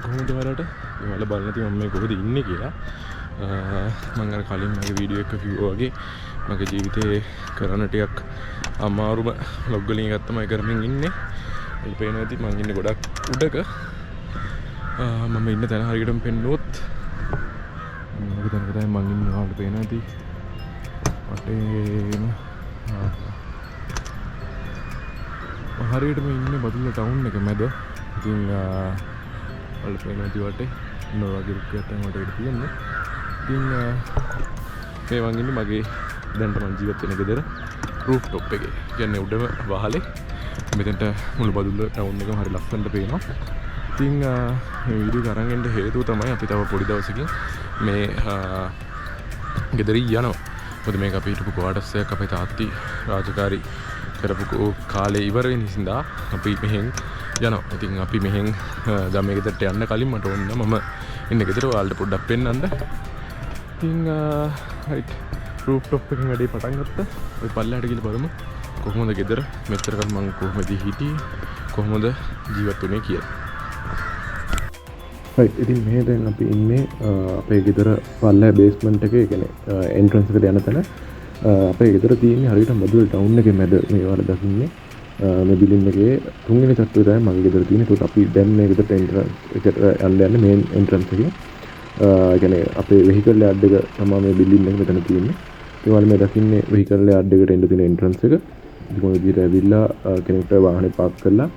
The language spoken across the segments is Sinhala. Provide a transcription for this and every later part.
කොහොමද වලට මල බලන්න තියෙන මම මේ කොහෙද ඉන්නේ කියලා මම අර කලින් මගේ වීඩියෝ එක කිව්වා වගේ මගේ ජීවිතේ කරන ටිකක් අමාරුම vlog වලින් එකක් තමයි කරමින් ඉන්නේ. ඒක පේනවා ඇති මම ඉන්නේ ගොඩක් උඩක. මම ඉන්න තැන හරියටම පෙන්නුවොත් මගේ තැනක තමයි මම ඉන්නේ. ඔයාලට පේනවා ඇති වටේම හරියටම ඉන්නේ බදුල්ල ටවුන් එක මැද. ඉතින් ඔයාලට පේනවා ඇති වටේ ඉන්න වගේ රුක්කයක් තමයි වටේට තියෙන්නේ. ඉතින් මේ මං ඉන්නේ මගේ දැන්ට මං ජීවත් වෙන ගෙදර රූෆ් টොප් එකේ. කියන්නේ උඩම වහලේ. මෙතනට මුළු බදුල්ල ටවුන් එකම හරි ලස්සනට පේනවා. ඉතින් මේ වීඩියෝ එක අරන් එන්න හේතුව තමයි අපි තව පොඩි දවසකින් මේ ගෙදර යනවා. මොකද මේක අපි හිටපු ක්වාටර්ස් එකක් අපේ තාත්ති රාජකාරී කරපු කාලේ ඉවර වෙන හින්දා අපි මෙහෙන් යනවා. ඉතින් අපි මෙහෙන් දැන් මේ ගෙදරට යන්න කලින් මට ඕන මම ඉන්න ගෙදර ඔයාලට පොඩ්ඩක් පෙන්නන්න. ඉතින් රයිට් රූෆ් টොප් එකෙන් වැඩේ පටන් ගත්තා. ඔය පල්ලෙහාට ගිහලා බලමු කොහොමද ගෙදර මෙච්චර කල් මම කොහොමද හිටියේ කොහොමද ජීවත් වුනේ කියලා. රයිට් ඉතින් මේ දැන් අපි ඉන්නේ අපේ ගෙදර පල්ලෙහා බේස්මන්ට් එකේ කියන්නේ එන්ට්‍රන්ස් එකට යන තැන. අපේ ගෙදර තියෙන්නේ හරියට බදුල්ල ටවුන් එකේ මැද මේ වල දකින්නේ. මේ බිල්ඩින් එකේ තුන්වෙනි තත්ත්වය තමයි මගේ ගෙදර තියෙන්නේ. ඒකට අපි දැන් මේ ගෙදරට එන්ට්‍රන්ස් එකට යන්න මේන් එන්ට්‍රන්ස් එකේ. කියන්නේ අපේ වෙහිකල් යාඩ් එක තමයි මේ බිල්ඩින් එක මෙතන තියෙන්නේ. ඒ වගේම මේ දකින්නේ වෙහිකල් යාඩ් එකට එන්න තියෙන එන්ට්‍රන්ස් එක. ඉතින් මොන විදිහට ඇවිල්ලා කෙනෙක්ට වාහනේ පාක් කරලා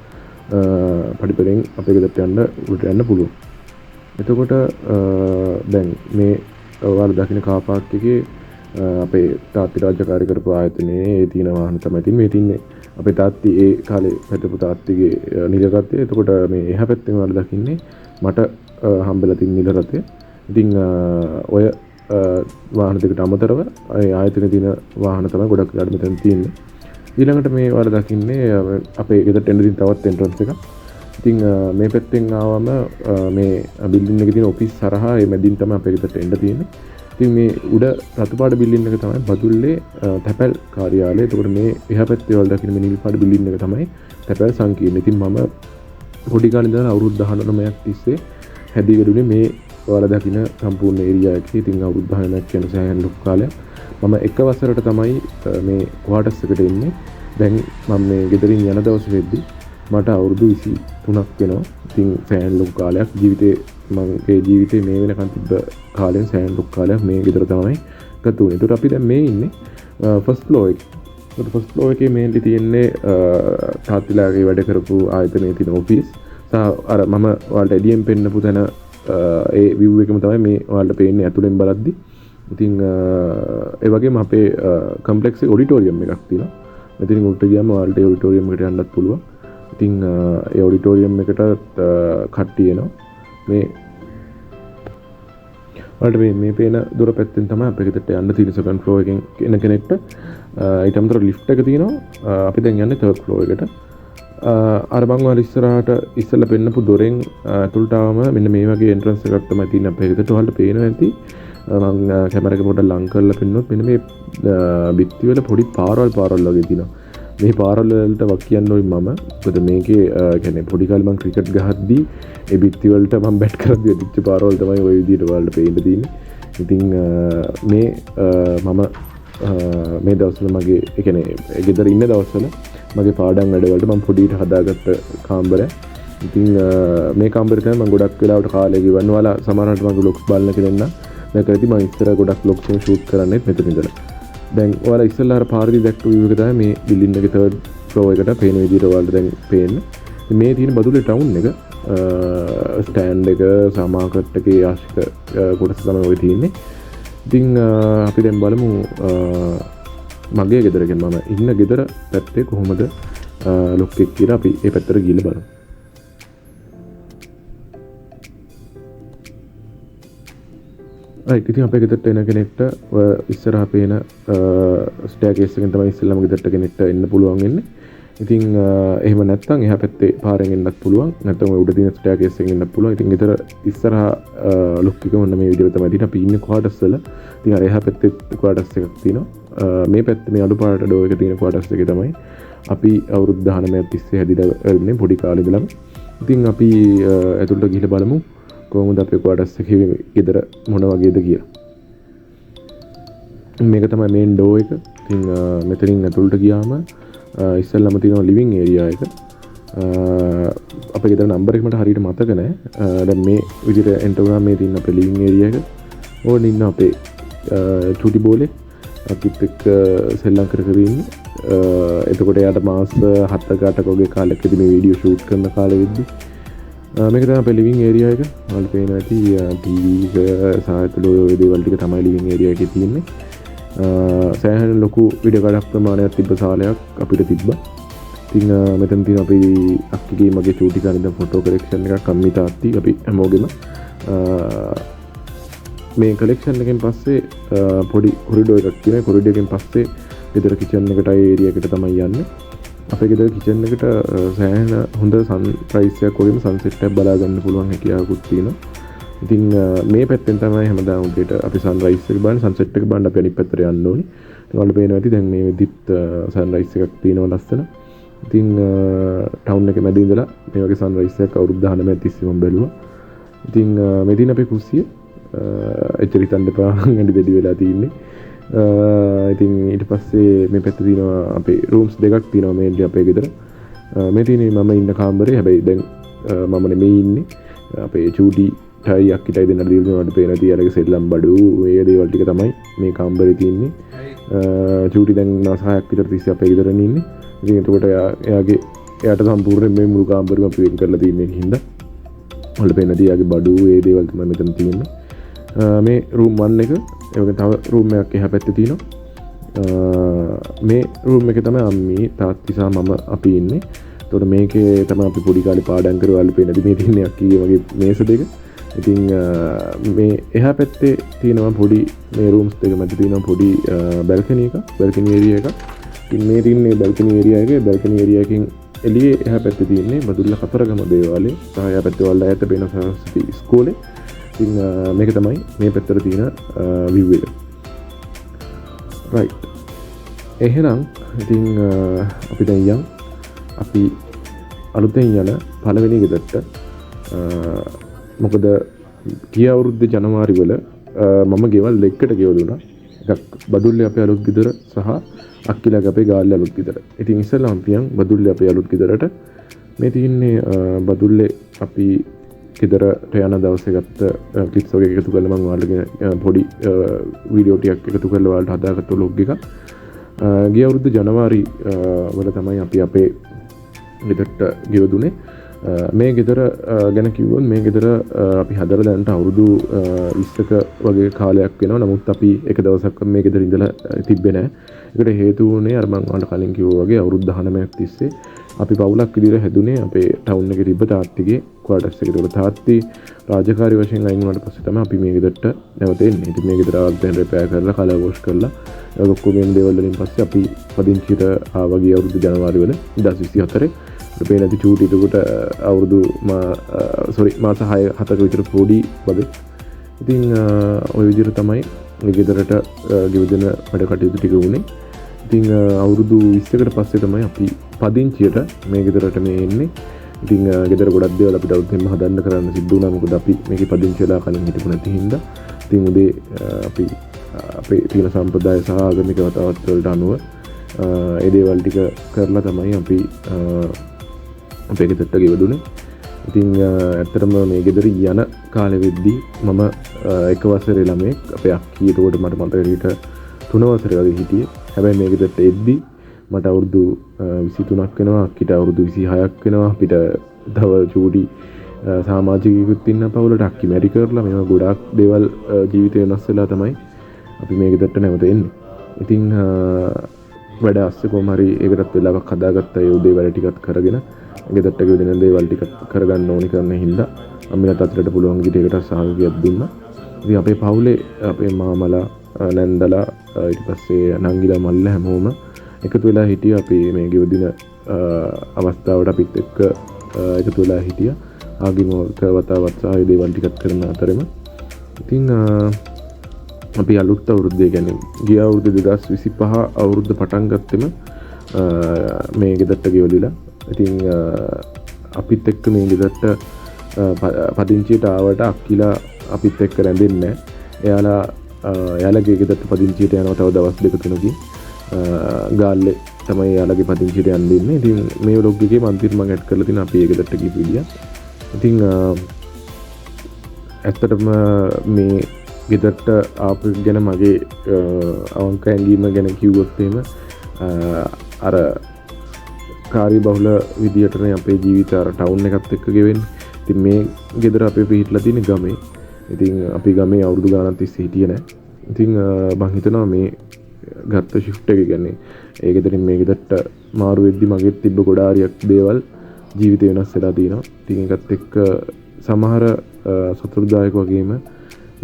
පඩිපෙලෙන් අපේ ගෙදරට යන්න උඩට යන්න පුළුවන්. එතකොට දැන් මේ ඔයාලා දකින්න කාර් පාක් එකේ අපේ තාත්ති රාජකාරී කරපු ආයතනයේ තියෙන වාහන තමයි තියෙන්නේ. මේ තින්නේ අපේ තාත්ති ඒ කාලේ පැටපු තාත්තිගේ නිල රථය. එතකොට මේ එහා පැත්තෙන් ඔයාලා දකින්නේ මට හම්බෙලා තියෙන නිල රථය. ඉතින් ඔය වාහන දෙකට අමතරව ආයතනයේ තියෙන වාහන තමයි ගොඩක් වෙලාට මෙතන තියෙන්නේ. ඊළඟට මේ ඔයාලා දකින්නේ අපේ ගෙදරට එන්න තියෙන තවත් එන්ට්‍රන්ස් එකක්. ඉතින් මේ පැත්තෙන් ආවම මේ බිල්ඩින් එකේ තියෙන ඔෆිස් හරහා මේ මැදින් තමයි අපේ ගෙදරට එන්න තියෙන්නේ. ඉතින් මේ උඩ රතු පාට බිල්ඩින් එක තමයි බදුල්ලේ තැපැල් කාර්යාලය. ඒකට මේ එහා පැත්තේ වල දකින්න මේ නිල් පාට බිල්ඩින් එක තමයි තැපැල් සංකීර්ණ. ඉතින් මම පොඩි කාලේ ඉඳලා අවුරුදු 19ක් තිස්සේ හැදී වැඩුණේ මේ ඔයාලා දකින්න සම්පූර්ණ ඒරියා එකේ. ඉතින් අවුරුදු 19ක් කියන සෑහෙන ලොකු කාලයක්. මම එක වසරට තමයි මේ ක්වාටර්ස් එකට එන්නේ. දැන් මම මේ ගෙදරින් යන දවස් වෙද්දි මට අවුරුදු 23ක් වෙනවා. ඉතින් සෑහෙන ලොකු කාලයක් ජීවිතේ මගේ ජීවිතේ මේ වෙනකන් තිබ්බ කාලෙන් සෑහෙන ලොකු කාලයක් මේ ගෙදර තමයි ගත වුනේ. ඒකට අපි දැන් මේ ඉන්නේ ෆස්ට් ෆ්ලෝර් එකේ. ඒකට ෆස්ට් ෆ්ලෝර් එකේ මේන්ලි තියෙන්නේ තාත්තිලාගේ වැඩ කරපු ආයතනයේ තියෙන ඔෆිස්. අර මම ඔයාලට එඩියෙන් පෙන්නපු තැන ඒ view එකම තමයි මේ ඔයාලට පේන්නේ ඇතුලෙන් බලද්දි. ඉතින් ඒ වගේම අපේ කම්ප්ලෙක්ස් එකේ ඔඩිටෝරියම් එකක් තියෙනවා. මෙතනින් උඩට ගියාම ඔයාලට ඒ ඔඩිටෝරියම් එකට යන්නත් පුළුවන්. ඉතින් ඒ ඔඩිටෝරියම් එකට කට්ටිය එනවා. මේ වලට මේ පේන දොර පැත්තෙන් තමයි අපේ ගෙදරට යන්න තියෙන සෙකන්ඩ් ෆ්ලෝර් එකෙන් එන කෙනෙක්ට ඊට අමතරව ලිෆ්ට් එක තියෙනවා. අපි දැන් යන්නේ තර්ඩ් ෆ්ලෝර් එකට. අර මං ඔයාලා ඉස්සරහට ඉස්සෙල්ලා පෙන්නපු දොරෙන් ඇතුළට ආවම මෙන්න මේ වගේ එන්ට්‍රන්ස් එකක් තමයි තියෙන්නේ අපේ ගෙදරට. ඔයාලට පේනවා ඇති මං කැමරා එක පොඩ්ඩක් ලං කරලා පෙන්නනොත් මෙන්න මේ බිත්ති වල පොඩි පාරවල් වගේ තියෙනවා. මේ පාරවල් වලට වක් කියන්නේ මම. මොකද මේකේ කියන්නේ පොඩි කාලේ මං ක්‍රිකට් ගහද්දී ඒ බිත්ති වලට මම බැට් කරද්දී අදිච්ච පාරවල් තමයි ওই විදිහට ඔයාලට පේන්න තියෙන්නේ. ඉතින් මේ මම මේ දවස්වල මගේ ඒ කියන්නේ ගෙදර ඉන්න දවස්වල මගේ පාඩම් වැඩවලට මම පොඩිට හදාගත්ත කාමරය. ඉතින් මේ කාමරේ තමයි මම ගොඩක් වෙලාවට කාලය ගෙවන්න. ඔයාලා සමහරවිට මගේ vlogs බලන කෙනෙක් නම් දැකලා මම ඉස්සර ගොඩක් vlogs ෂූට් කරන්නේත් මෙතන ඉඳලා. දැන් ඔයාලා ඉස්සෙල්ලා අර පාරදී දැක්ක view එක තමයි මේ බිල්ඩින් එකේ third floor එකට පේන විදිහට ඔයාලට දැන් පේන්නේ. මේ තියෙන බදුල්ලේ ටවුන් එක ස්ටෑන්ඩ් එක සමාකට් එකේ ආශ්‍රිත කොටස තමයි ඔය තියෙන්නේ. ඉතින් අපි දැන් බලමු මගේ ගෙදර කියන්නේ මම ඉන්න ගෙදර පැත්තේ කොහොමද ලොක් එක කියලා අපි ඒ පැත්තට ගිහලා බලමු. ඉතින් අපේ ගෙදරට එන කෙනෙක්ට ඉස්සරහා පේන ස්ටෑර්කේස් එකෙන් තමයි ඉස්සෙල්ලාම ගෙදරට කෙනෙක්ට එන්න පුළුවන් වෙන්නේ. ඉතින් එහෙම නැත්නම් එහා පැත්තේ පාරෙන් එන්නත් පුළුවන්. නැත්නම් ඔය උඩ තියෙන ස්ටෑර්කේස් එකෙන් එන්නත් පුළුවන්. ඉතින් ගෙදර ඉස්සරහා ලොක් එක මොන මේ විදිහට තමයි තියෙන්නේ. අපි ඉන්නේ ක්වාටර්ස් වල. ඉතින් අර එහා පැත්තේ ක්වාටර්ස් එකක් තියෙනවා. මේ පැත්තේ මේ අඩු පාට ඩෝ එක තියෙන ක්වාටර්ස් එකේ තමයි අපි අවුරුදු 19ක් තිස්සේ හැදිලා ඉන්නේ පොඩි කාලේ ඉඳලම. ඉතින් අපි ඇතුළට ගිහිල්ලා බලමු කොහොමද අපේ ක්වාටර්ස් එකේ ගෙදර මොන වගේද කියලා. මේක තමයි මේන් ඩෝ එක. ඉතින් මෙතනින් ඇතුළට ගියාම ඉස්සෙල්ලාම තියෙනවා ලිවිං ඒරියා එක. අපේ ගෙදර නම්බර් එක මට හරියට මතක නැහැ. දැන් මේ විදිහට එන්ටර් වුණාම මේ තියෙන අපේ ලිවිං ඒරියා එක. ඕන ඉන්න අපේ චූටි බෝලේ අපිත් එක්ක සෙල්ලම් කර කර ඉන්නේ. එතකොට එයාට මාස 7ක 8ක වගේ කාලෙකදී මේ වීඩියෝ ෂූට් කරන කාලෙ වෙද්දි මේක තමයි අපේ ලිවිං ඒරියා එක. ඔයාලට පේනවා ඇති ටීවී එක සහ ඒතුළු ඔය දේවල් ටික තමයි ලිවිං ඒරියා එකේ තියෙන්නේ. සෑහෙන ලොකු විඩියෝ කාඩක් ප්‍රමාණයක් තිබ්බ සාලයක් අපිට තිබ්බා. ඉතින් මෙතන තියෙන අපි අක්කිගේ මගේ චූටි කාලේ ෆොටෝ කලෙක්ෂන් එකක් අම්මි තාත්ති අපි හැමෝගෙම මේ කලෙක්ෂන් එකෙන් පස්සේ පොඩි කොරිඩෝ එකක් තියෙනවා. කොරිඩෝ එකෙන් පස්සේ ගෙදර කිචන් එකට ඒරියා එකට තමයි යන්නේ. අපේ ගෙදර කිචන් එකට සෑහෙන හොඳ සන්රයිස් එකක් වගේම සන්සෙට් එකක් බලා ගන්න පුළුවන් හැකියාවකුත් තියෙනවා. ඉතින් මේ පැත්තෙන් තමයි හැමදාම උදේට අපි සන්රයිස් එක බලන්න සන්සෙට් එක බලන්න අපි අනිත් පැත්තට යන්න ඕනේ. ඉතින් ඔයාලට පේනවා ඇති දැන් මේ වෙදිත් සන්රයිස් එකක් තියෙනවා ලස්සන. ඉතින් ටවුන් එකේ මැද ඉඳලා මේ වගේ සන්රයිස් එකක් අවුරුදු 19 තිස්සේ මම බැලුවා. ඉතින් මේ දින අපේ කුස්සිය එච්චර හිතන්න එපා ඇඳි දෙඩි වෙලා තියෙන්නේ. ඉතින් ඊට පස්සේ මේ පැත්තේ තියෙනවා අපේ රූම්ස් දෙකක් තියෙනවා මේන්ලි අපේ ගෙදර. මේ තියෙන්නේ මම ඉන්න කාමරේ. හැබැයි දැන් මම නෙමෙයි ඉන්නේ. අපේ චූටි ටයි අක්කිටයි දෙන්නට දීලා මට පේන තියලගේ සෙල්ලම් බඩු මේ දේවල් ටික තමයි මේ කාමරේ තියෙන්නේ. චූටි දැන් මාස 6ක් විතර තිස්සේ අපේ ගෙදරනේ ඉන්නේ. ඉතින් එතකොට එයාට සම්පූර්ණයෙන් මේ මුළු කාමරේම අපි වෙන් කරලා තියෙන්නේ හින්දා. ඔයාලට පේන තියගේ බඩු මේ දේවල් තමයි මෙතන තියෙන්නේ. මේ රූම් 1 එක ඒ වගේ තව රූම් එකක් එහා පැත්තේ තියෙනවා. මේ රූම් එකේ තමයි අම්මි තාත්ති සහ මම අපි ඉන්නේ. එතකොට මේකේ තමයි අපි පොඩි කාලේ පාඩම් කරවල පේනදී මේ තින්නේ අක්කීගේ වගේ මේස දෙක. ඉතින් මේ එහා පැත්තේ තියෙනවා පොඩි මේ රූම්ස් දෙක මැද තියෙනවා පොඩි බැල්කනි එකක්. බැල්කනි ඒරියා එකක්. ඉතින් මේ තින්නේ බැල්කනි ඒරියා එකේ බැල්කනි ඒරියා එකකින් එළියේ එහා පැත්තේ තියෙන්නේ බදුල්ල කතරගම දේවාලේ. සහ එහා පැත්තේ වල ඈත පේන සරස්වති ඉස්කෝලේ. ඉතින් මේක තමයි මේ පැත්තට තියෙන view එක. right. එහෙනම් ඉතින් අපි දැන් යන් අපි අලුතෙන් යන පළවෙනි ගෙදරට. මොකද ගිය අවුරුද්දේ ජනවාරි වල මම ගෙවල් දෙකකට ගෙවදුනා. එකක් බදුල්ලේ අපේ අලුත් ගෙදර සහ අක්කිලාගේ අපේ ගාල්ලේ අලුත් ගෙදර. ඉතින් ඉස්සෙල්ලාම පියන් බදුල්ලේ අපේ අලුත් ගෙදරට මේ තියෙන්නේ බදුල්ලේ අපි ගෙදරට යන දවසේ ගත්ත ක්ලිප්ස් වගේ එකතු කරලා මම ඔයාලට පොඩි වීඩියෝ ටිකක් එකතු කරලා ඔයාලට හදාගත්ත vlog එකක්. ගිය අවුරුද්ද ජනවාරි වල තමයි අපි අපේ ගෙදරට ගෙවදුනේ. මේ ගෙදර ගැන කිව්වොත් මේ ගෙදර අපි හදලා දැනට අවුරුදු 20ක වගේ කාලයක් වෙනවා. නමුත් අපි එක දවසක් මේ ගෙදර ඉඳලා තිබ්බේ නැහැ. ඒකට හේතුව උනේ අර මම ඔයාලට කලින් කිව්වා වගේ අවුරුදු 19ක් තිස්සේ අපි පවුලක් විදිහට හැදුනේ අපේ ටවුන් එකේ තිබ්බ තාත්තිගේ ක්වාටර්ස් එකට. ඒක තාත්ති රාජකාරී වශයෙන් අයින් වුණාට පස්සේ තමයි අපි මේ ගෙදරට නැවත එන්නේ. ඉතින් මේ ගෙදර ආවල්තෙන් රිපෙයාර් කරලා කලර් වොෂ් කරලා ඒක ඔක්කොම මේ දේවල් වලින් පස්සේ අපි පදිංචිට ආවා ගිය අවුරුදු ජනවාරි වල 2024. අපේ නැති චූටි එතකොට අවුරුදු මාස 6-7ක විතර පොඩි වගේ. ඉතින් ওই විදිහට තමයි මේ ගෙදරට ගෙවදෙන වැඩ කටයුතු ටික වුණේ. ඉතින් අවුරුදු 20කට පස්සේ තමයි අපි පදිංචියට මේ ගෙදරට මේ එන්නේ. ඉතින් ගෙදර ගොඩක් දේවල් අපිට අවුරුද්දෙම හදන්න කරන්න සිද්ධ වුණා. මොකද අපි මේකේ පදිංචි වෙලා කලින් හිටපු නැති හින්දා. ඉතින් උදේ අපි අපේ තියෙන සම්ප්‍රදාය සහ ආගමික වතාවත් වලට අනුව ඒ දේවල් ටික කරලා තමයි අපි අපේ ගෙදරට ගෙවදුනේ. ඉතින් ඇත්තටම මේ ගෙදර යන කාලෙ වෙද්දී මම එක වසරේ ළමෙක් අපේ අක්කී එතකොට මට මතකයි 3 වසරේ වගේ හිටියේ. හැබැයි මේ ගෙදරට එද්දී මට අවුරුදු 23ක් වෙනවා, අක්කිට අවුරුදු 26ක් වෙනවා. අපිට තව චූටි සමාජිකයෙකුත් ඉන්න පවුලට අක්කි මැරි කරලා මේවා ගොඩාක් දේවල් ජීවිතේ වෙනස් වෙලා තමයි අපි මේ ගෙදරට නැවත එන්නේ. ඉතින් වැඩ අස්සේ කොහොම හරි ඒකටත් වෙලාවක් හදාගත්තා. ඒ උදේ වැඩ ටිකත් කරගෙන ගෙදරට ගෙවදෙන දේවල් ටික කරගන්න ඕනි කරන හින්දා අම්මලාට අතට පුළුවන් විදිහකට සහයෝගයක් දුන්නා. ඉතින් අපේ පවුලේ අපේ මාමලා නැන්දලා ඊට පස්සේ නංගිලා මල්ලා හැමෝම එකතු වෙලා හිටියා. අපි මේ ගෙවදින අවස්ථාවට අපිත් එක්ක එකතු වෙලා හිටියා. ආගමික වතාවත් සහ දේවල් ටිකත් කරන අතරෙම ඉතින් අපි අලුත් අවුරුද්දේ කියන්නේ ගිය අවුරුදු 2025 අවුරුද්ද පටන් ගත්තෙම මේ ගෙදරට ගෙවලිලා. ඉතින් අපිත් එක්ක මේ ගෙදරට පදිංචියට ආවට අක්කිලා අපිත් එක්ක රැඳෙන්නේ නැහැ. එයාලගේ ගෙදරට පදිංචියට යනවා තව දවස් දෙක තුනකින්. ගාල්ලේ තමයි එයාලගේ පදිංචියට යන්න ඉන්නේ. ඉතින් මේ vlog එකේ මම අන්තිමට මම ඇඩ් කරලා තියෙන අපි ඒ ගෙදරට ගිහපු විදිය. ඉතින් ඇත්තටම මේ ගෙදරට ආපු ගැන මගේ අවංක ඇඟීම ගැන කිව්වොත් එහෙම අර කාර්යබහුල විදියටනේ අපේ ජීවිත අර ටවුන් එකත් එක්ක ගෙවෙන්නේ. ඉතින් මේ ගෙදර අපේ පිහිටලා තියෙන ගමේ. ඉතින් අපි ගමේ අවුරුදු ගානක් තිස්සේ හිටියේ නැහැ. ඉතින් මම හිතනවා මේ ගත්ත shift එක කියන්නේ ඒ ගෙදරින් මේ ගෙදරට මාරු වෙද්දි මගේ තිබ්බ ගොඩාරියක් දේවල් ජීවිතේ වෙනස් වෙලා තියෙනවා. ඉතින් ඒකත් එක්ක සමහර සතුටුදායක වගේම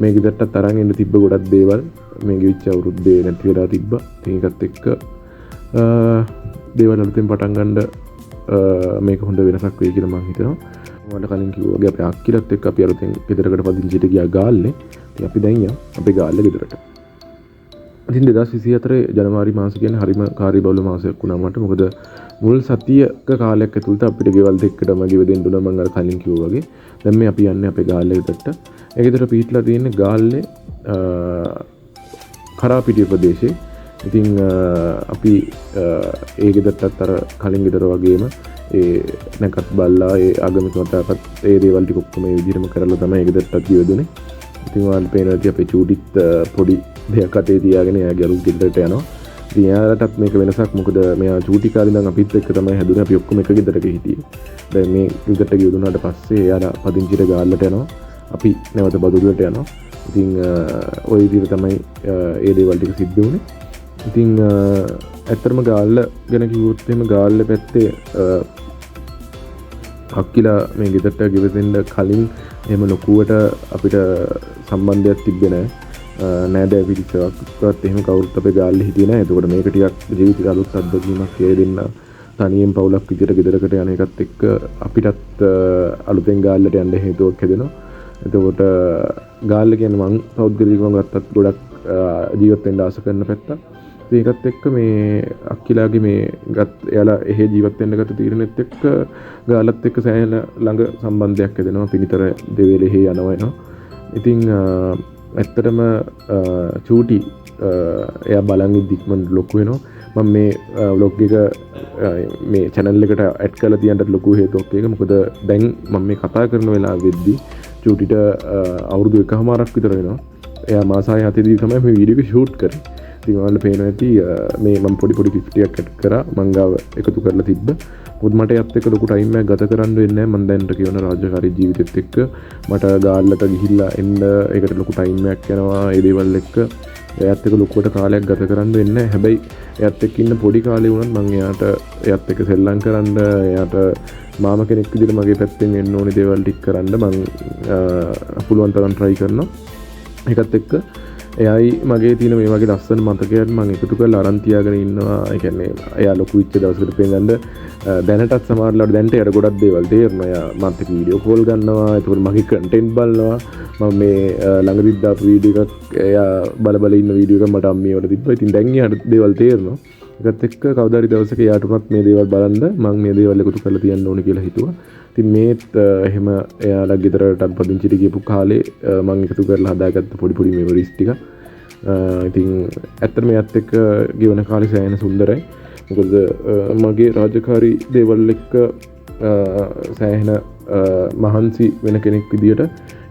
මේ ගෙදරට තරන් එන්න තිබ්බ ගොඩක් දේවල් මේ ගෙවිච්ච අවුරුද්දේ නැති වෙලා තිබ්බා. ඉතින් ඒකත් එක්ක දේවල් අලුතෙන් පටන් ගන්න මේක හොඳ වෙනසක් වෙයි කියලා මම හිතනවා. මම කලින් කිව්වා වගේ අපේ අක්කිලත් එක්ක අපි අලුතෙන් ගෙදරකට පදිංචිට ගියා ගාල්ලේ. ඉතින් අපි දැන් යමු අපේ ගාල්ලේ ගෙදරට. ඉතින් 2024 ජනවාරි මාසෙ කියන්නේ හරිම කාර්යබහුල මාසයක් වුණා මට. මොකද මුල් සතියක කාලයක් ඇතුළත අපිට ගෙවල් දෙකකටම ගෙව දෙන්න උනා මම අර කලින් කිව්වා වගේ. දැන් මේ අපි යන්නේ අපේ ගාල්ලේ ගෙදරට. ඒ ගෙදර පිහිටලා තියෙන්නේ ගාල්ලේ කරාපිටිය ප්‍රදේශයේ. ඉතින් අපි ඒ ගෙදරටත් අර කලින් ගෙදර වගේම ඒ නැකත් බල්ලා ඒ ආගමික මතකත් ඒ දේවල් ටික ඔක්කොම මේ විදිහටම කරලා තමයි ඒ ගෙදරටත් ගෙවදුනේ. ඉතින් ඔයාලට පේනවා ඇති අපේ චූටිත් පොඩි දෙයක් අතේ තියාගෙන එයාගේ අලුත් ගෙදරට යනවා. ඉතින් එයාලටත් මේක වෙනසක්. මොකද මෙයා චූටි කාලේ ඉඳන් අපිත් එක්ක තමයි හැදුනේ. අපි ඔක්කොම එක ගෙදරක හිටියේ. දැන් මේ ගෙදරට ගෙවුනාට පස්සේ එයාලා පදිංචිට ගාල්ලට යනවා. අපි නැවත බදුල්ලට යනවා. ඉතින් ওই විදිහට තමයි ඒ දේවල් ටික සිද්ධ වුනේ. ඉතින් ඇත්තටම ගාල්ල ගැන කිව්වොත් එහෙම ගාල්ල පැත්තේ අක්කිලා මේ ගෙදරට ගෙවෙන්න කලින් එහෙම ලොකුවට අපිට සම්බන්ධයක් තිබ්බේ නැහැ. නෑදෑ පිරිසක්වත් එහෙම කවුරුත් අපේ ගාල්ලේ හිටියේ නැහැ. එතකොට මේක ටිකක් ජීවිතේ අලුත් අත්දැකීමක් කියලා දෙන්න තනියෙන් පවුලක් විදියට ගෙදරකට යන එකත් එක්ක අපිටත් අලුතෙන් ගාල්ලට යන්න හේතුවක් හැදෙනවා. එතකොට ගාල්ල කියන්නේ මං පෞද්ගලිකව ගත්තත් ගොඩක් ජීවත් වෙන්න ආස කරන පැත්තක්. ඒකත් එක්ක මේ අක්කිලාගේ මේ එයාලා එහෙ ජීවත් වෙන්න ගත තීරණෙත් එක්ක ගාලත් එක්ක සෑහෙන ළඟ සම්බන්ධයක් හැදෙනවා. පිනිතර දෙවේලේ එහෙ යනවා එනවා. ඉතින් ඇත්තටම චූටි එයා බලන් ඉක්මනට ලොකු වෙනවා. මම මේ vlog එක මේ channel එකට ඇඩ් කරලා තියන්නත් ලොකු හේතුවක් ඒක. මොකද දැන් මම මේ කතා කරන වෙලාවෙද්දි චූටිට අවුරුදු 1කමාරක් විතර වෙනවා. එයා මාස 6 7 තමයි මේ වීඩියෝ එක ෂූට් කරේ. ඉතින් ඔයාලට පේනවා ඇති මේ මම පොඩි gift එකක් ඇඩ් කරා මං ගාව එකතු කරලා තිබ්බ. මොකද මට යත් එක්ක ලොකු ටයිම් එකක් ගත කරන්න වෙන්නේ නැහැ. මම දැන්ට කියන රාජකාරී ජීවිතෙත් එක්ක මට ගාල්ලට ගිහිල්ලා එන්න ඒකට ලොකු ටයිම් එකක් යනවා. ඒ දේවල් එක්ක එයාත් එක්ක ලොකුවට කාලයක් ගත කරන්න වෙන්නේ නැහැ. හැබැයි එයාත් එක්ක ඉන්න පොඩි කාලේ වුණත් මම එයාත් එක්ක සෙල්ලම් කරන්න එයාට මාම කෙනෙක් විදිහට මගේ පැත්තෙන් එන්න ඕනේ දේවල් ටික කරන්න මම පුළුවන් තරම් try කරනවා. ඒකත් එක්ක එයයි මගේ තියෙන මේ වගේ ලස්සන මතකයන් මම එකතු කරලා අරන් තියාගෙන ඉන්නවා. ඒ කියන්නේ එයා ලොකු වෙච්ච දවසකට පෙන්නන්න දැනටත් සමහරවිට දැන්ට යට ගොඩක් දේවල් තේරෙනවා. එයා මාත් එක්ක වීඩියෝ කෝල් ගන්නවා. ඒකෝර මගේ කන්ටෙන්ට් බලනවා. මම මේ ළඟදිත් දාපු වීඩියෝ එකක් එයා බල ඉන්න වීඩියෝ එකක් මට අම්මිය වල තිබ්බා. ඉතින් දැන් එයාට දේවල් තේරෙනවා. ඒකත් එක්ක කවදාරි දවසක එයාට උනත් මේ දේවල් බලන්න මම මේ දේවල් එකතු කරලා තියන්න ඕනේ කියලා හිතුවා. ඉතින් මේත් එහෙම එයාලා ගෙදරට පදිංචිට ගියපු කාලේ මම එකතු කරලා හදාගත්ත පොඩි මෙමරිස් ටික. ඉතින් ඇත්තටම එයාත් එක්ක ගෙවන කාලේ සෑහෙන සුන්දරයි. මොකද මගේ රාජකාරී දේවල් එක්ක සෑහෙන මහන්සි වෙන කෙනෙක් විදියට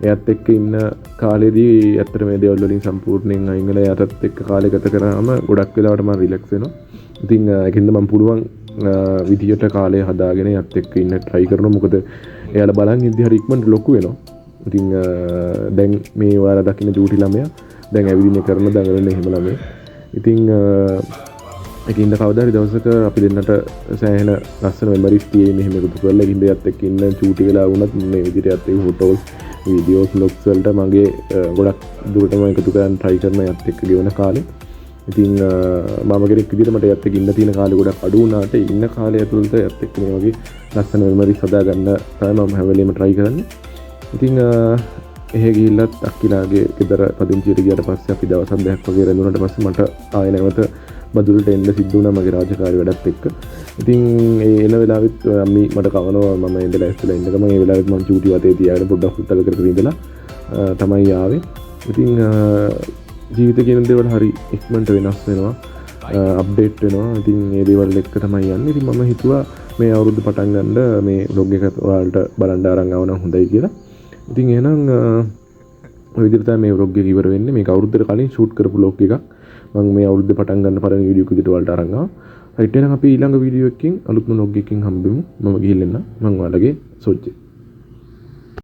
එයාත් එක්ක ඉන්න කාලෙදී ඇත්තට මේ දේවල් වලින් සම්පූර්ණයෙන් අයින් වෙලා එයාටත් එක්ක කාලය ගත කරාම ගොඩක් වෙලාවට මම රිලැක්ස් වෙනවා. ඉතින් ඒකින්ද මම පුළුවන් විදියට කාලය හදාගෙන එයාත් එක්ක ඉන්න try කරනවා. මොකද එයාලා බලන් ඉඳි හරි ඉක්මනට ලොකු වෙනවා. ඉතින් දැන් මේ වාර දකින්න චූටි ළමයා දැන් ඇවිදින්න කරන දඟලන එහෙම ළමයි. ඉතින් ඒකින්ද කවදාරි දවසක අපි දෙන්නට සෑහෙන ලස්සන මෙමරිස් තියෙයි මෙහෙම එකතු කරලා ඒකින්ද එයාත් එක්ක ඉන්න චූටි වෙලා වුණත් මේ විදිහට එයාත් එක්ක ෆොටෝස් වීඩියෝස් vlogs වලට මගේ ගොඩක් දුරටම එකතු කරන්න try කරන එයාත් එක්ක ගෙවන කාලේ. ඉතින් මම කෙනෙක් විදිහට මට එයාත් එක්ක ඉන්න තියෙන කාලේ ගොඩක් අඩු වුණාට ඉන්න කාලය ඇතුළත එයාත් එක්ක මේ වගේ ලස්සන මෙමරිස් හදා ගන්න තමයි මම හැම වෙලේම try කරන්නේ. ඉතින් එහෙ ගිහිල්ලත් අක්කිලාගේ ගෙදර පදිංචියට ගියාට පස්සේ අපි දවස් 7ක් වගේ රැඳුණාට පස්සේ මට ආයෙ නැවත බදුල්ලට එන්න සිද්ධ වුණා මගේ රාජකාරී වැඩත් එක්ක. ඉතින් ඒ එන වෙලාවෙත් අම්මි මට කවනවා මම ඉඳලා ඇස්තලා ඉන්න ගමන් ඒ වෙලාවෙත් මම චූටි වතේ තියාගෙන පොඩ්ඩක් හුත්තල කරගෙන ඉඳලා තමයි ආවේ. ඉතින් ජීවිත කියන දේවල් හරි ඉක්මනට වෙනස් වෙනවා. අප්ඩේට් වෙනවා. ඉතින් මේ දේවල් එක්ක තමයි යන්නේ. ඉතින් මම හිතුවා මේ අවුරුද්ද පටන් ගන්න මේ vlog එක ඔයාලට බලන්න අරන් ආව නම් හොඳයි කියලා. ඉතින් එහෙනම් ඔය විදිහට තමයි මේ vlog එක ඉවර වෙන්නේ. මේක අවුරුද්දට කලින් shoot කරපු vlog එකක්. මම මේ අවුරුද්දේ පටන් ගන්න පළවෙනි වීඩියෝ එක විදිහට ඔයාලට අරන් ආවා. හයිට් එහෙනම් අපි ඊළඟ වීඩියෝ එකකින් අලුත්ම vlog එකකින් හම්බෙමු. මම ගිහින් එන්න. මම ඔයාලගේ සොච්චි.